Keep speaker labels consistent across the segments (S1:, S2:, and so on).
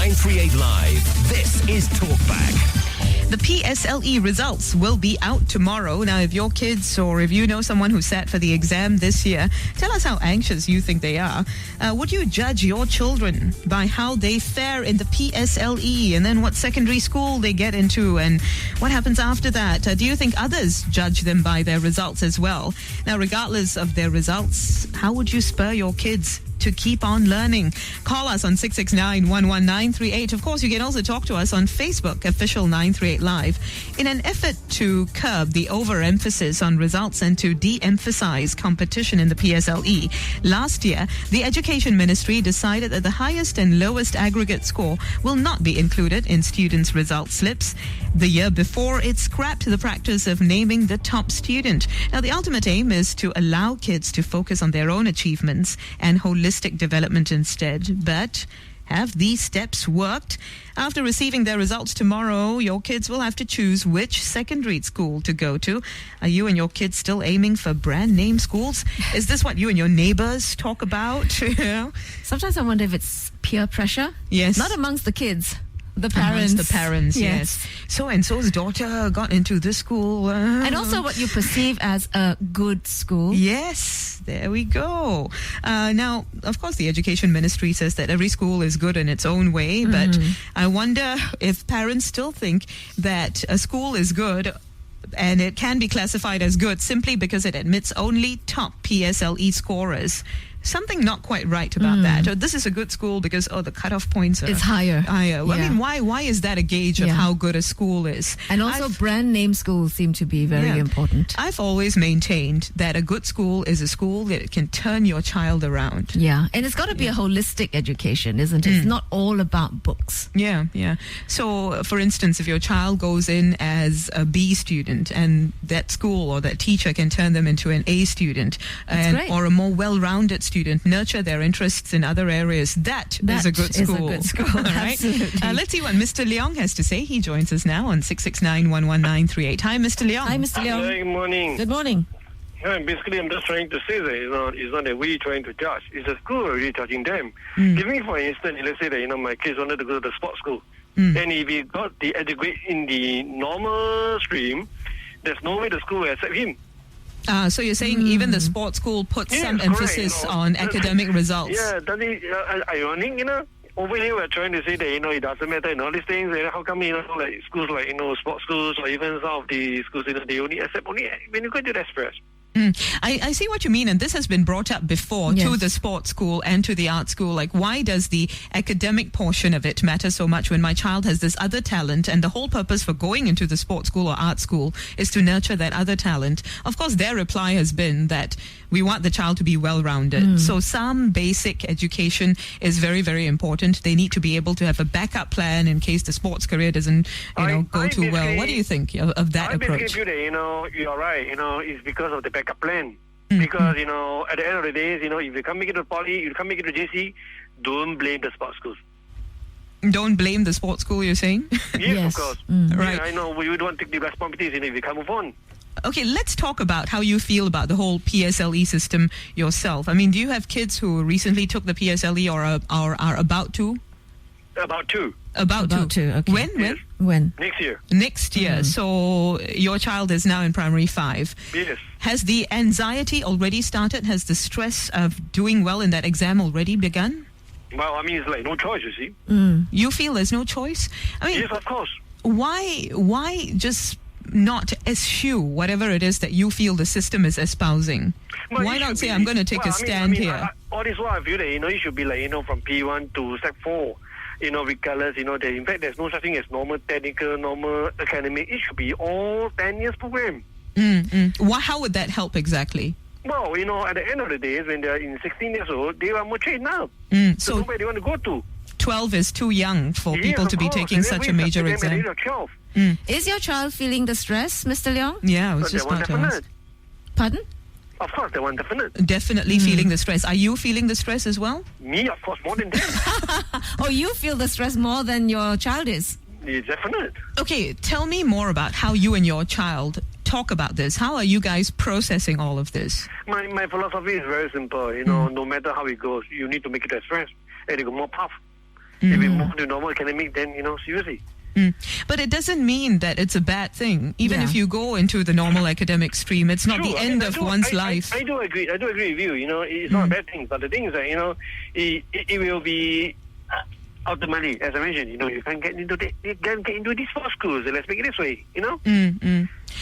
S1: 938 Live. This is Talkback.
S2: The PSLE results will be out tomorrow. Now, if your kids or if you know someone who sat for the exam this year, tell us how anxious you think they are. Would you judge your children by how they fare in the PSLE and then what secondary school they get into and what happens after that? Do you think others judge them by their results as well? Now, regardless of their results, how would you spur your kids to keep on learning? Call us on 669-11938. Of course, you can also talk to us on Facebook, official 938 Live. In an effort to curb the overemphasis on results and to de-emphasise competition in the PSLE, last year, the Education Ministry decided that the highest and lowest aggregate score will not be included in students' result slips. The year before, it scrapped the practice of naming the top student. Now, the ultimate aim is to allow kids to focus on their own achievements and holistic development instead. But have these steps worked? After receiving their results tomorrow, your kids will have to choose which secondary school to go to. Are you and your kids still aiming for brand name schools? Is this what you and your neighbors talk about?
S3: Sometimes I wonder if it's peer pressure.
S2: Yes.
S3: Not amongst the kids. The parents.
S2: Amongst the parents, yes. So-and-so's daughter got into this school.
S3: And also what you perceive as a good school.
S2: Yes, there we go. Now, of course, the Education Ministry says that every school is good in its own way, but I wonder if parents still think that a school is good and it can be classified as good simply because it admits only top PSLE scorers. Something not quite right about that. Or this is a good school because, the cutoff points are...
S3: It's higher.
S2: Well, I mean, why is that a gauge of how good a school is?
S3: And also brand name schools seem to be very important.
S2: I've always maintained that a good school is a school that can turn your child around.
S3: Yeah, and it's got to be a holistic education, isn't it? It's not all about books.
S2: Yeah. So, for instance, if your child goes in as a B student and that school or that teacher can turn them into an A student or a more well-rounded student, nurture their interests in other areas, that is a good school. Right? Let's see what Mr. Leong has to say. He joins us now on 669-11938. Hi, Mr. Leong.
S3: Hi, Mr. Leong.
S4: Good morning.
S3: Good morning.
S4: Basically, I'm just trying to say that it's not that we're trying to judge. It's the school already judging them. Give me, for instance, let's say that my kids wanted to go to the sports school, and if he got the aggregate in the normal stream, there's no way the school will accept him.
S2: So you're saying even the sports school puts some emphasis on academic results?
S4: Yeah, that is ironic, Over here, we're trying to say that, it doesn't matter and all these things. How come, like schools like, sports schools or even some of the schools, they only accept when you go to the express.
S2: I see what you mean, and this has been brought up before to the sports school and to the art school. Like, why does the academic portion of it matter so much when my child has this other talent, and the whole purpose for going into the sports school or art school is to nurture that other talent? Of course, their reply has been that we want the child to be well-rounded. So some basic education is very, very important. They need to be able to have a backup plan in case the sports career doesn't, go too well. What do you think of that approach?
S4: I basically feel that, you're right. It's because of the backup plan. Because, at the end of the day, if you can't make it to poly, you can't make it to JC, don't blame the sports schools.
S2: Don't blame the sports school, you're saying?
S4: Yes, of course.
S2: Right.
S4: Yeah, I know. We would want to take the responsibilities if we can't move on.
S2: Okay, let's talk about how you feel about the whole PSLE system yourself. I mean, do you have kids who recently took the PSLE or are about to?
S4: About to.
S2: About to.
S3: Okay.
S2: When?
S4: Next year.
S2: Next year. So your child is now in primary 5.
S4: Yes.
S2: Has the anxiety already started? Has the stress of doing well in that exam already begun?
S4: Well, I mean, it's like no choice, you see.
S2: You feel there's no choice? I mean,
S4: yes, of course.
S2: Why just not eschew whatever it is that you feel the system is espousing?
S4: Well,
S2: why not say, I'm going to take a stand here?
S4: All this while I feel that, it should be like, from P1 to Sec 4. Regardless, that in fact there's no such thing as normal technical, normal academic. It should be all 10 years program.
S2: How would that help exactly?
S4: Well, at the end of the day, when they're in 16 years old, they are more trained up. So where they want to go to.
S2: 12 is too young for people to be taking such a major exam.
S4: At the age of 12.
S3: Is your child feeling the stress, Mr. Leong?
S2: Yeah, I was just about to ask.
S3: Pardon?
S4: Of course, that one definite.
S2: Definitely feeling the stress. Are you feeling the stress as well?
S4: Me, of course, more than them.
S3: Oh, you feel the stress more than your child is?
S4: Yeah, definite.
S2: Okay, tell me more about how you and your child talk about this. How are you guys processing all of this?
S4: My philosophy is very simple. No matter how it goes, you need to make it express. And you got more path. If we move to normal academic, then, seriously.
S2: But it doesn't mean that it's a bad thing. Even
S3: Yeah.
S2: if you go into the normal academic stream, it's not
S4: True.
S2: the
S4: I
S2: end
S4: mean,
S2: of one's
S4: I
S2: life.
S4: do agree with you. It's not a bad thing. But the thing is that, it will be ultimately, as I mentioned, you can't get into these four schools. Let's make it this way,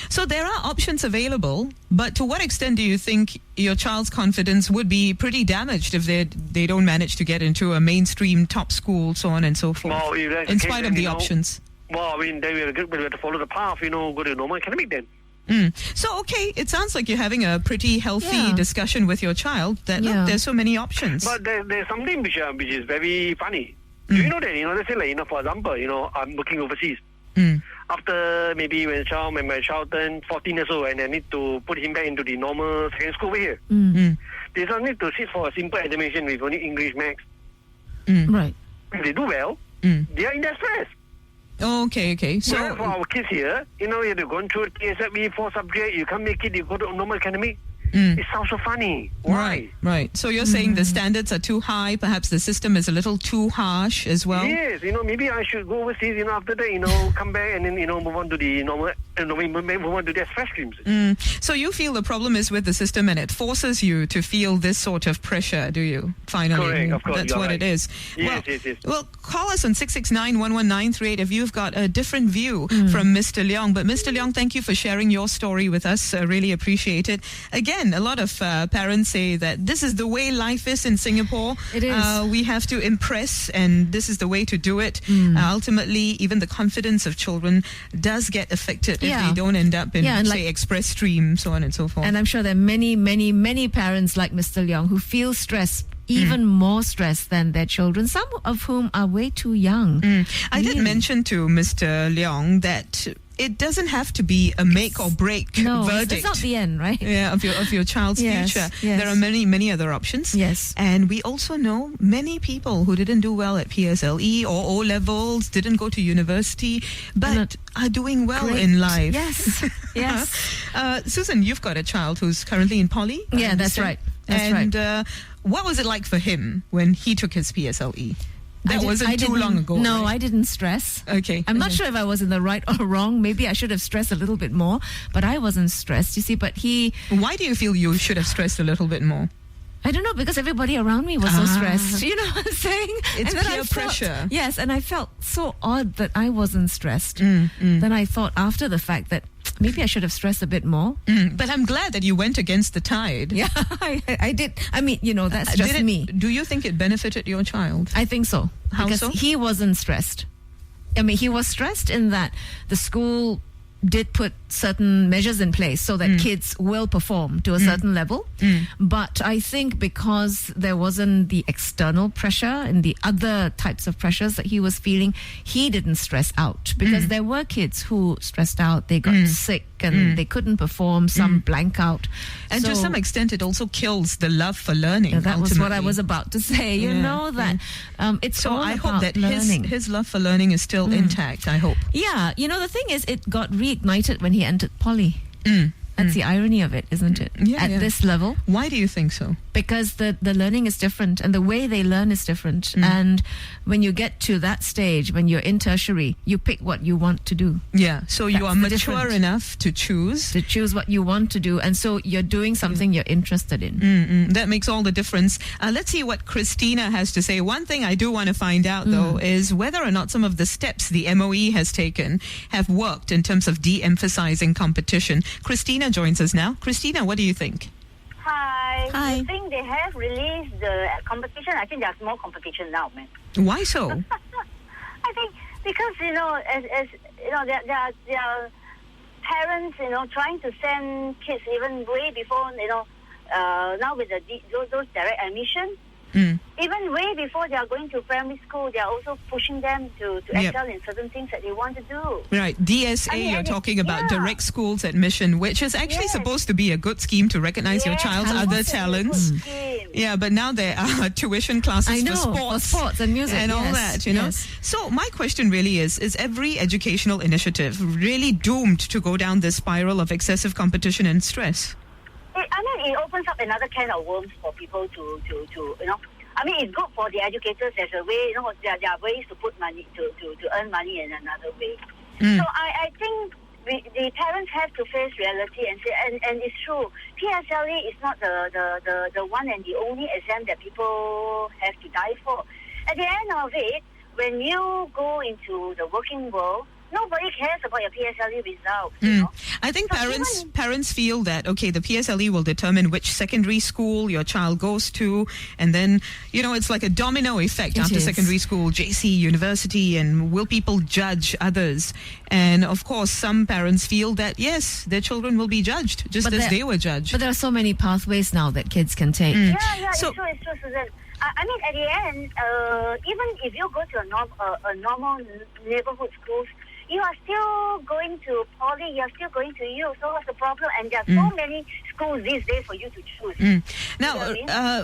S2: So there are options available, but to what extent do you think your child's confidence would be pretty damaged if they don't manage to get into a mainstream top school, so on and so forth,
S4: Well, if that's
S2: in
S4: the case,
S2: spite
S4: then,
S2: of the options?
S4: Well, I mean, they will have to follow the path, go to normal academic then.
S2: So, okay, it sounds like you're having a pretty healthy
S3: Yeah.
S2: discussion with your child that,
S3: Yeah.
S2: look, there's so many options.
S4: But there's something which is very funny. Do you know that, let's say, for example, I'm working overseas. After maybe when my child turned 14 years old and I need to put him back into the normal secondary school over here, they don't need to sit for a simple examination with only English, maths.
S3: Right.
S4: If they do well, they are in their stress.
S2: Okay.
S4: So
S2: So,
S4: for our kids here, you have to go through PSLE, 4 subjects, you can't make it, you go to normal academic. It sounds so funny. Why?
S2: right. So you're saying the standards are too high, perhaps the system is a little too harsh as well?
S4: Yes, maybe I should go overseas, after that, come back and then, move on to the normal, move on to their fresh streams.
S2: So you feel the problem is with the system and it forces you to feel this sort of pressure, do you? Finally.
S4: Correct, of course,
S2: That's
S4: you're
S2: what
S4: right.
S2: it is.
S4: Yes.
S2: Well, call us on 669-11938 if you've got a different view from Mr. Leong. But Mr. Leong, thank you for sharing your story with us. Really appreciate it. Again, a lot of parents say that this is the way life is in Singapore.
S3: It is.
S2: We have to impress and this is the way to do it. Ultimately, even the confidence of children does get affected if
S3: Yeah.
S2: they don't end up in,
S3: Yeah, and
S2: say, express stream, so on and so forth.
S3: And I'm sure there are many, many, many parents like Mr. Leong who feel stressed, even more stressed than their children, some of whom are way too young.
S2: I did mention to Mr. Leong that it doesn't have to be a make or break
S3: No,
S2: verdict.
S3: it's not the end, right?
S2: Yeah, of your child's
S3: Yes,
S2: future.
S3: yes.
S2: There are many other options.
S3: Yes.
S2: And we also know many people who didn't do well at PSLE or O levels, didn't go to university, but are doing well
S3: Great.
S2: in life.
S3: Yes, yes.
S2: Susan, you've got a child who's currently in poly. I
S3: Yeah, that's
S2: understand.
S3: right. That's
S2: and what was it like for him when he took his PSLE? That wasn't too long ago.
S3: No,
S2: right?
S3: I didn't stress.
S2: Okay.
S3: I'm not sure if I was in the right or wrong. Maybe I should have stressed a little bit more, but I wasn't stressed, you see. But
S2: Why do you feel you should have stressed a little bit more?
S3: I don't know, because everybody around me was so stressed. You know what I'm saying?
S2: It's
S3: And then
S2: peer
S3: I felt-
S2: pressure.
S3: Yes, and I felt so odd that I wasn't stressed. Then I thought after the fact that maybe I should have stressed a bit more.
S2: But I'm glad that you went against the tide.
S3: Yeah, I did. I mean, that's just
S2: Did it-
S3: me.
S2: Do you think it benefited your child?
S3: I think so.
S2: How
S3: because
S2: so?
S3: he wasn't stressed. I mean, he was stressed in that the school did put certain measures in place so that kids will perform to a certain level. But I think because there wasn't the external pressure and the other types of pressures that he was feeling, he didn't stress out. Because there were kids who stressed out, they got sick and they couldn't perform, some blank out.
S2: And to
S3: So-
S2: some extent, it also kills the love for learning.
S3: Yeah, that was what I
S2: ultimately.
S3: was about to say. You
S2: Yeah,
S3: know that it's
S2: So
S3: all
S2: I
S3: about
S2: hope that
S3: learning.
S2: his love for learning is still intact, I hope.
S3: Yeah, the thing is, it got reignited when he entered poly. That's the irony of it, isn't it?
S2: Yeah,
S3: At
S2: yeah.
S3: this level,
S2: Why do you think so?
S3: because the learning is different and the way they learn is different. And when you get to that stage, when you're in tertiary, you pick what you want to do,
S2: Yeah, so you
S3: That's
S2: are
S3: the
S2: mature
S3: difference.
S2: enough to choose.
S3: to choose what you want to do. And so you're doing something you're interested in.
S2: That makes all the difference. Let's see what Christina has to say. One thing I do want to find out, though, is whether or not some of the steps the MOE has taken have worked in terms of de-emphasizing competition. Christina joins us now. Christina, what do you think?
S5: Hi.
S3: Hi.
S5: I think they have released the competition. I think there's more competition now, man.
S2: Why so?
S5: I think because as there are parents trying to send kids even way before now with those direct admission. Even way before they are going to primary school, they are also pushing them to excel in certain things that they want to do.
S2: Right, DSA,
S5: I mean,
S2: you're
S5: and
S2: talking about
S5: yeah.
S2: direct schools admission, which is actually
S5: Yes.
S2: supposed to be a good scheme to recognize your
S5: Yes,
S2: child's
S5: I
S2: other
S5: want to do a
S2: talents.
S5: good scheme.
S2: Yeah, but now there are tuition classes
S3: I know,
S2: for sports
S3: and music.
S2: and all
S3: yes,
S2: that, you know.
S3: yes.
S2: So my question really is every educational initiative really doomed to go down this spiral of excessive competition and stress?
S5: It opens up another can of worms for people to I mean, it's good for the educators as a way, there are ways to put money, to earn money in another way. So I think the parents have to face reality and say, and it's true, PSLE is not the one and the only exam that people have to die for. At the end of it, when you go into the working world, nobody cares about your PSLE results.
S2: I think parents feel that, okay, the PSLE will determine which secondary school your child goes to, and then, it's like a domino effect after secondary school, JC, university, and will people judge others? And of course, some parents feel that, yes, their children will be judged, just as they were judged.
S3: But there are so many pathways now that kids can take.
S5: So, it's true, Susan. I mean, at the end, even if you go to a normal neighborhood schools, you are still going to poly, you are still going to U. So what's the problem? And there are so many schools these days for you to choose.
S2: Now,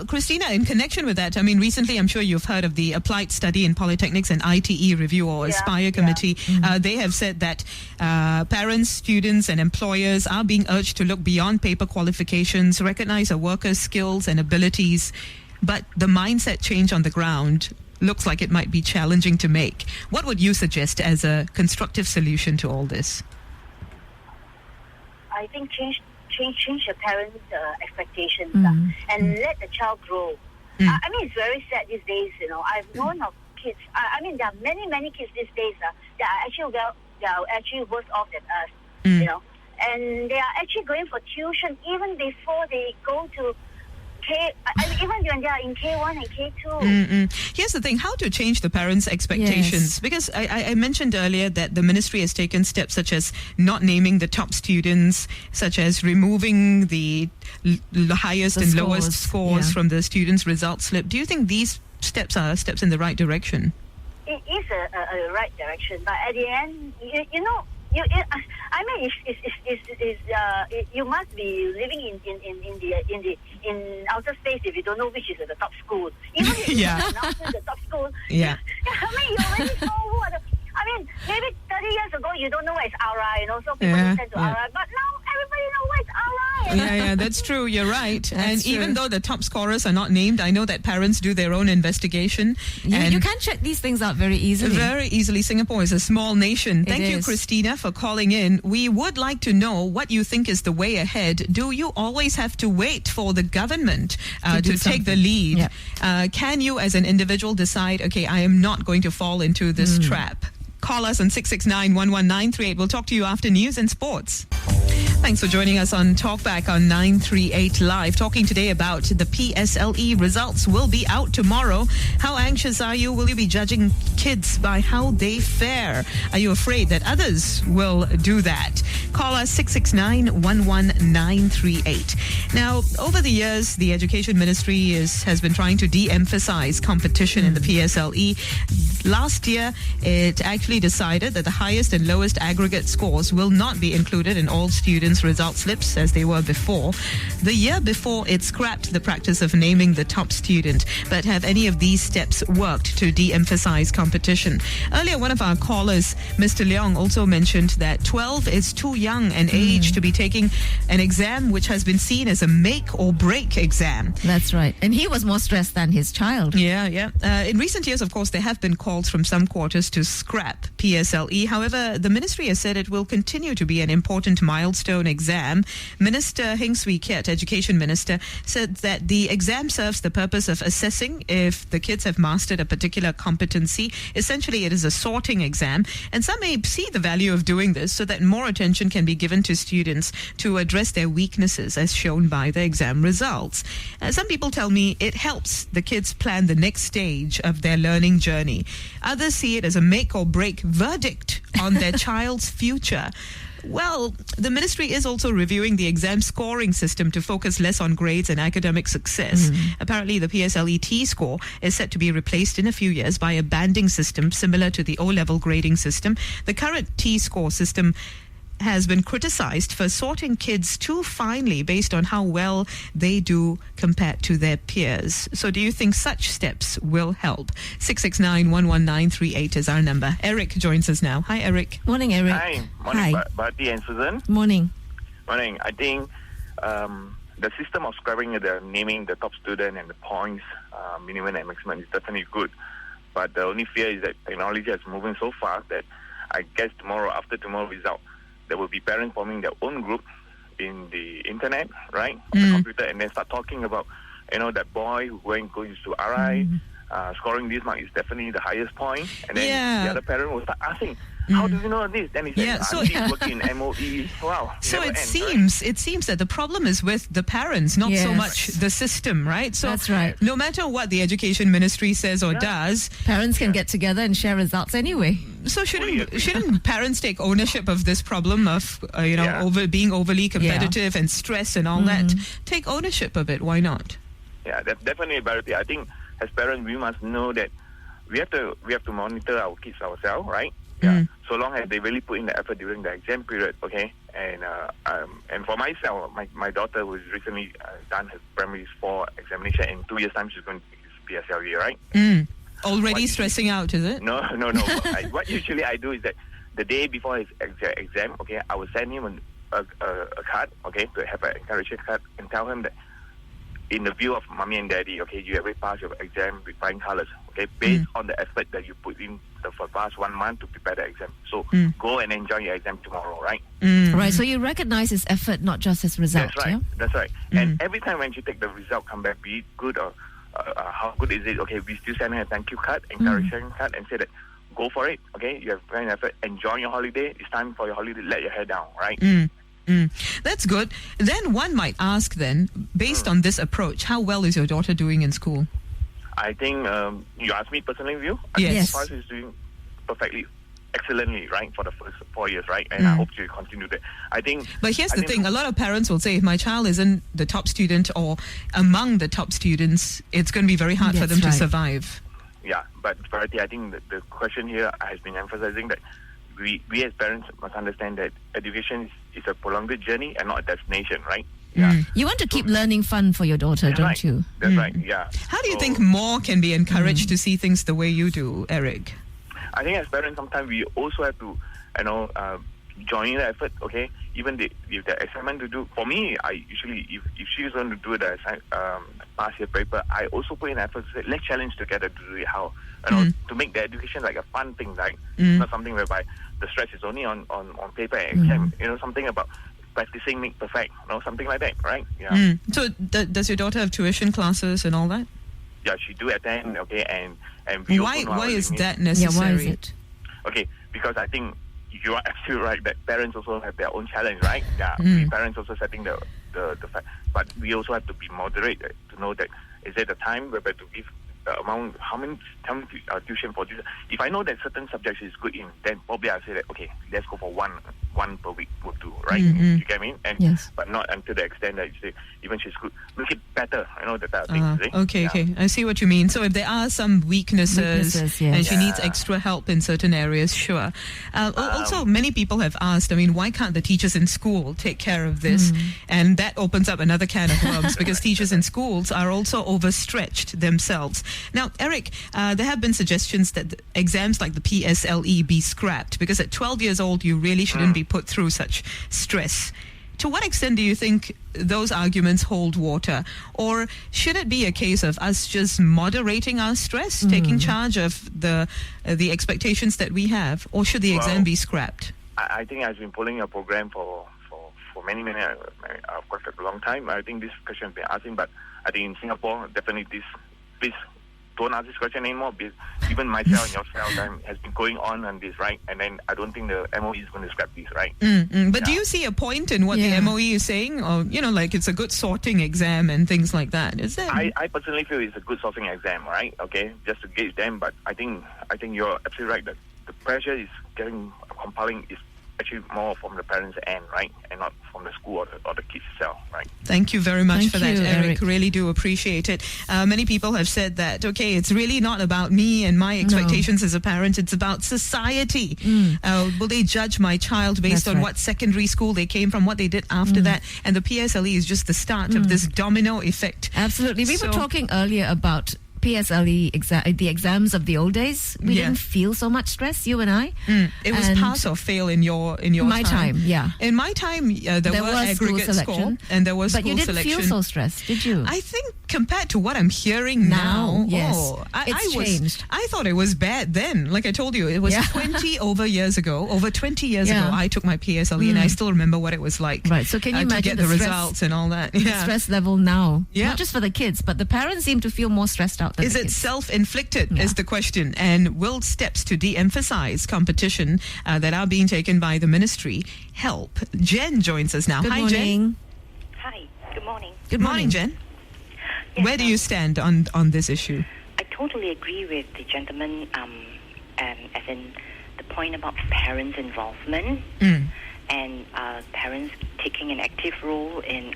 S2: Christina, in connection with that, I mean, recently I'm sure you've heard of the Applied Study in Polytechnics and ITE Review or Aspire Committee. They have said that parents, students and employers are being urged to look beyond paper qualifications, recognize a worker's skills and abilities, but the mindset change on the ground looks like it might be challenging to make. What would you suggest as a constructive solution to all this?
S5: I think change your parents' expectations and let the child grow. I mean, it's very sad these days. I've known of kids. I mean, there are many kids these days that are actually worse off than us. And they are actually going for tuition even before they go to even when they are in K1 and K2.
S2: Here's the thing, how to change the parents' expectations? Because I mentioned earlier that the ministry has taken steps such as not naming the top students, such as removing the highest and lowest scores from the students' result slip. Do you think these steps are steps in the right direction?
S5: It is a right direction, but at the end, you must be living in outer space if you don't know which is the top school. Even if you announce the top school, I mean, you already know who are the. I mean, maybe 30 years ago you don't know where it's Aura, so people listen to Aura, but now everybody knows where it's Aura.
S2: Yeah, that's true. You're right. Even though the top scorers are not named, I know that parents do their own investigation.
S3: You can check these things out very easily.
S2: Very easily. Singapore is a small nation. Thank you, Christina, for calling in. We would like to know what you think is the way ahead. Do you always have to wait for the government to take the lead? Can you, as an individual, decide, okay, I am not going to fall into this trap? Call us on 669-11938. We'll talk to you after news and sports. Thanks for joining us on Talkback on 938 Live. Talking today about the PSLE results will be out tomorrow. How anxious are you? Will you be judging kids by how they fare? Are you afraid that others will do that? Call us 669-11938. Now, over the years, the Education Ministry has been trying to de-emphasise competition in the PSLE. Last year, it actually decided that the highest and lowest aggregate scores will not be included in all students' result slips as they were before. The year before, it scrapped the practice of naming the top student. But have any of these steps worked to de-emphasize competition? Earlier, one of our callers, Mr. Leong, also mentioned that 12 is too young an age to be taking an exam which has been seen as a make or break exam.
S3: That's right. And he was more stressed than his child.
S2: In recent years, of course, there have been calls from some quarters to scrap PSLE. However, the ministry has said it will continue to be an important milestone exam. Minister Heng Swee Keat, Education Minister, said that the exam serves the purpose of assessing if the kids have mastered a particular competency. Essentially, it is a sorting exam, and some may see the value of doing this so that more attention can be given to students to address their weaknesses as shown by the exam results. Some people tell me it helps the kids plan the next stage of their learning journey. Others see it as a make or break verdict on their child's future. Well, the ministry is also reviewing the exam scoring system to focus less on grades and academic success. Apparently, the PSLE T-score is set to be replaced in a few years by a banding system similar to the O-level grading system. The current T-score system has been criticized for sorting kids too finely based on how well they do compared to their peers. So do you think such steps will help? 669-11938 is our number. Eric joins us now. Hi, Eric.
S3: Morning, Eric.
S6: Hi. Morning, Bharti and Susan.
S3: Morning.
S6: Morning. I think the system of scoring, the naming the top student and the points, minimum and maximum, is definitely good. But the only fear is that technology is moving so fast that I guess after tomorrow result, there will be parents forming their own group in the internet, right, on the computer, and then start talking about, that boy who goes to RI, scoring this mark is definitely the highest point, and then the other parent will start asking, how do you know this? Then he says, I'm working in MOE. Wow.
S2: So it seems that the problem is with the parents, not so much the system, right? So
S3: that's right.
S2: No matter what the education ministry says or does,
S3: parents can get together and share results anyway.
S2: So shouldn't parents take ownership of this problem of being overly competitive and stress and all that? Take ownership of it. Why not?
S6: Yeah, that's definitely a better thing. I think as parents we must know that we have to monitor our kids ourselves, right? Yeah. So long as they really put in the effort during the exam period, okay. And for myself, my daughter who's recently done her primary 4 examination, in 2 years' time she's going to take PSLE, right?
S2: Already stressing out, is it?
S6: No. What usually I do is that the day before his exam, okay, I will send him a card, okay, to have an encouragement card, and tell him that in the view of mommy and daddy, okay, you have passed your exam with flying colors, okay, based on the effort that you put in for the past 1 month to prepare the exam. So go and enjoy your exam tomorrow, right?
S3: Right, so you recognize his effort, not just his result.
S6: That's right.
S3: Yeah?
S6: That's right. And every time when she take the result come back, be it good or how good is it, okay, we still send her a thank you card, encouragement card, and say that go for it, okay, you have put in effort, enjoy your holiday, it's time for your holiday, let your hair down, right?
S2: That's good. Then one might ask then, based on this approach, how well is your daughter doing in school?
S6: I think you asked me personally view.
S2: Yes.
S6: I think is doing perfectly, excellently, right, for the first 4 years, right? And I hope to continue that.
S2: But here's the thing, a lot of parents will say, if my child isn't the top student or among the top students, it's going to be very hard for them to survive.
S6: Yeah, but Farati, I think the question here has been emphasizing that we as parents must understand that education is a prolonged journey and not a destination, right? Yeah.
S3: You want to keep learning fun for your daughter, don't you?
S6: That's right, yeah.
S2: How do you think more can be encouraged to see things the way you do, Eric?
S6: I think as parents, sometimes we also have to, join in the effort, okay? Even if the assignment to do, for me, I usually, if she's going to do the past year paper, I also put in effort to say, let's challenge together to do it how, to make the education like a fun thing, right? Not something whereby the stress is only on paper and exam, something about practicing make perfect, something like that, right? Yeah.
S2: So does your daughter have tuition classes and all that?
S6: Yeah, she do attend, okay, and we also know
S2: why is
S6: limits.
S2: that necessary?
S3: Yeah, why is it?
S6: Okay, because I think you are absolutely right that parents also have their own challenge, right? Yeah, we parents also setting the fact, but we also have to be moderate to know that is there the time whereby to give the amount, how many tuition for tuition. If I know that certain subjects is good in, then probably I'll say that, okay, let's go for one per week would do, right? You get me? And but not until the extent that you say, even she's good, make it better, that type of thing.
S2: Okay. I see what you mean. So if there are some weaknesses and she needs extra help in certain areas, sure. Also, many people have asked, why can't the teachers in school take care of this? And that opens up another can of worms because teachers in schools are also overstretched themselves. Now, Eric, there have been suggestions that exams like the PSLE be scrapped because at 12 years old, you really shouldn't be put through such stress. To what extent do you think those arguments hold water? Or should it be a case of us just moderating our stress, taking charge of the expectations that we have? Or should the exam be scrapped?
S6: I think I've been following a program for many, of course, for a long time. I think this question has been asking, but I think in Singapore, definitely please don't ask this question anymore, because even myself and yourself has been going on this, right? And then I don't think the MOE is going to scrap this, right?
S2: But do you see a point in what the MOE is saying? Or, like it's a good sorting exam and things like that? Is that?
S6: I personally feel it's a good sorting exam, right? Okay, just to gauge them. But I think you're absolutely right that the pressure is getting compelling is actually more from the parents' end, right? And not from the school or the kids itself, right?
S2: Thank you very much for that, Eric. Really do appreciate it. Many people have said that, okay, it's really not about me and my expectations as a parent. It's about society. Will they judge my child based on what secondary school they came from, what they did after that? And the PSLE is just the start of this domino effect.
S3: Absolutely. We were talking earlier about PSLE the exams of the old days, we
S2: Yeah.
S3: didn't feel so much stress, you and I.
S2: It was
S3: And
S2: pass or fail in your
S3: my time, yeah.
S2: In my time, there were
S3: was school
S2: aggregate score
S3: selection,
S2: and there was
S3: but
S2: school
S3: you didn't
S2: selection.
S3: feel so stressed, did you?
S2: I think compared to what I'm hearing now,
S3: yes.
S2: I
S3: Changed.
S2: I thought it was bad then. Like I told you, it was
S3: Yeah.
S2: 20 over 20 years ago,
S3: Yeah.
S2: I took my PSLE and I still remember what it was like.
S3: Right, so can you
S2: to
S3: imagine
S2: get the
S3: the stress-
S2: results and all that?
S3: The
S2: Yeah.
S3: stress level now,
S2: Yeah.
S3: not just for the kids, but the parents seem to feel more stressed out than
S2: Is
S3: the
S2: it
S3: kids.
S2: self-inflicted
S3: Yeah.
S2: is the question. And will steps to de-emphasise competition that are being taken by the ministry help? Jen joins us now.
S3: Good
S2: Hi, Jen.
S3: morning.
S7: Hi, good morning.
S2: Good morning, Jen.
S7: Yes,
S2: Where do you stand on this issue?
S7: I totally agree with the gentleman, as in the point about parents' involvement and parents taking an active role in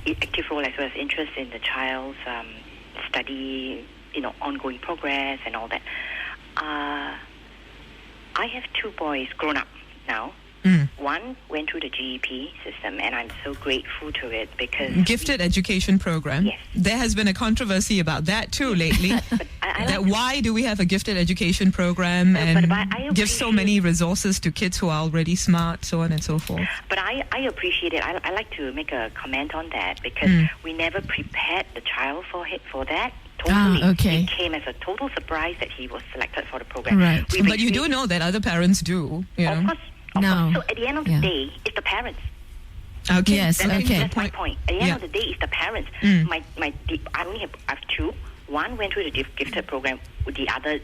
S7: active role as well as interest in the child's study, ongoing progress and all that. I have two boys grown up now. One went through the GEP system, and I'm so grateful to it because
S2: Gifted education program.
S7: Yes.
S2: There has been a controversy about that too lately.
S7: I
S2: That
S7: like
S2: why do we have a gifted education program
S7: but
S2: and
S7: I
S2: give so
S7: appreciate-
S2: many resources to kids who are already smart, so on and so forth?
S7: But I appreciate it. I like to make a comment on that because we never prepared the child for that. Totally.
S3: okay.
S7: It came as a total surprise that he was selected for the program.
S3: Right.
S7: We
S2: But you do
S7: retrieved-
S2: know that other parents do, you
S7: Of
S2: know?
S7: course. Of
S3: No.
S7: course. So at the end of the
S3: Yeah.
S7: day, it's the parents.
S2: Okay.
S3: Yes,
S7: That's
S3: okay.
S7: my point. At the end
S2: Yeah.
S7: of the day, it's the parents. I only have two. One went through the gifted program. The other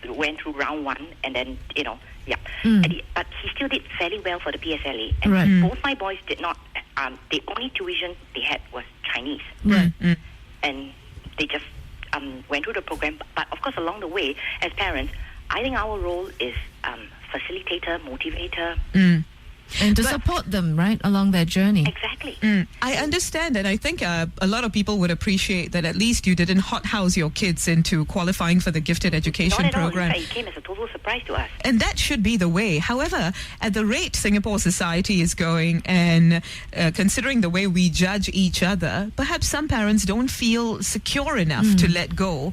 S7: went through round one, and then but he still did fairly well for the PSLE. And
S3: Right.
S7: both my boys did not. The only tuition they had was Chinese,
S3: Right.
S7: and they just went through the program. But of course, along the way, as parents, I think our role is facilitator, motivator.
S3: And to support them, right, along their journey.
S7: Exactly.
S2: I understand, and I think a lot of people would appreciate that at least you didn't hothouse your kids into qualifying for the gifted education
S7: Not at all. In
S2: program.
S7: fact, it came as a total surprise to us.
S2: And that should be the way. However, at the rate Singapore society is going and considering the way we judge each other, perhaps some parents don't feel secure enough to let go.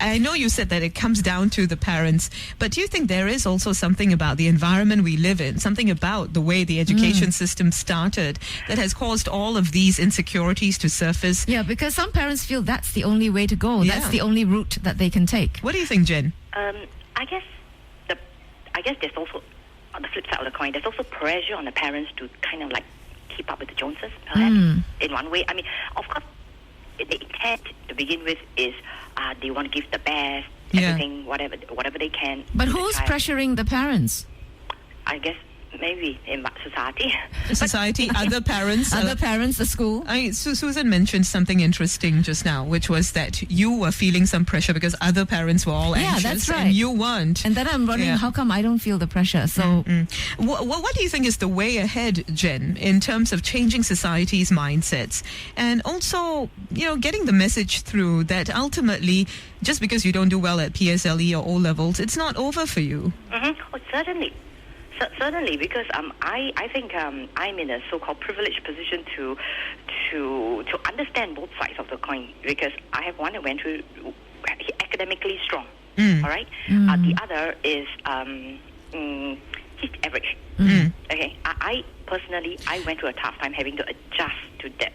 S2: I know you said that it comes down to the parents, but do you think there is also something about the environment we live in, something about the way the education system started that has caused all of these insecurities to surface?
S3: Yeah, because some parents feel that's the only way to go. That's
S2: Yeah.
S3: the only route that they can take.
S2: What do you think, Jen?
S7: I guess there's also, on the flip side of the coin, there's also pressure on the parents to kind of like keep up with the Joneses, perhaps, in one way. I mean, of course, the intent to begin with is they want to give the best,
S2: Yeah.
S7: everything, whatever they can.
S3: But
S7: to the
S3: who's
S7: child.
S3: pressuring the parents?
S7: I guess maybe in society.
S2: Society, other parents?
S3: Other parents, the school?
S2: Susan mentioned something interesting just now, which was that you were feeling some pressure because other parents were all
S3: Yeah,
S2: anxious
S3: that's right.
S2: and you weren't.
S3: And then I'm wondering,
S2: Yeah.
S3: how come I don't feel the pressure? So,
S2: What do you think is the way ahead, Jen, in terms of changing society's mindsets and also, getting the message through that ultimately, just because you don't do well at PSLE or O levels, it's not over for you?
S7: Oh, certainly. Certainly, because I think I'm in a so-called privileged position to understand both sides of the coin, because I have one that went through academically strong, all right? The other is he's average. Okay, I personally went through a tough time having to adjust to that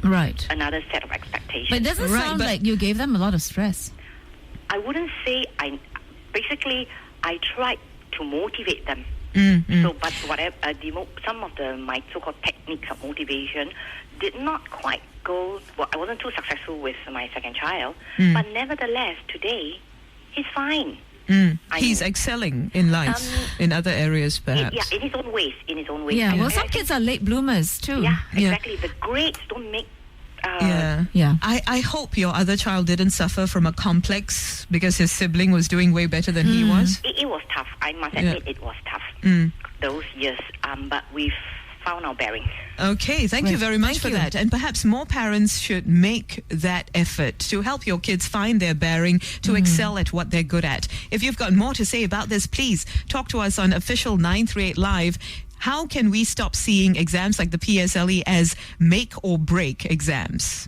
S3: right.
S7: another set of expectations.
S3: But it doesn't
S2: Right,
S3: sound
S2: but-
S3: like you gave them a lot of stress.
S7: I wouldn't say basically I tried to motivate them. So, but whatever, some of my so-called techniques of motivation did not quite go. Well, I wasn't too successful with my second child, but nevertheless, today he's fine.
S2: He's excelling in life, in other areas perhaps.
S7: Yeah, in his own ways.
S3: Yeah, well,
S7: And
S3: some
S7: I
S3: kids are late bloomers too.
S7: Yeah,
S2: Yeah.
S7: exactly. The grades don't make.
S3: Yeah.
S2: I hope your other child didn't suffer from a complex because his sibling was doing way better than he was.
S7: It was tough. I must admit, it was tough. Those years, but we've found our bearing.
S2: Okay, thank you
S3: Right.
S2: very much
S3: Thank
S2: for
S3: you.
S2: that. And perhaps more parents should make that effort to help your kids find their bearing, to excel at what they're good at. If you've got more to say about this, please talk to us on Official 938 Live. How can we stop seeing exams like the PSLE as make or break exams?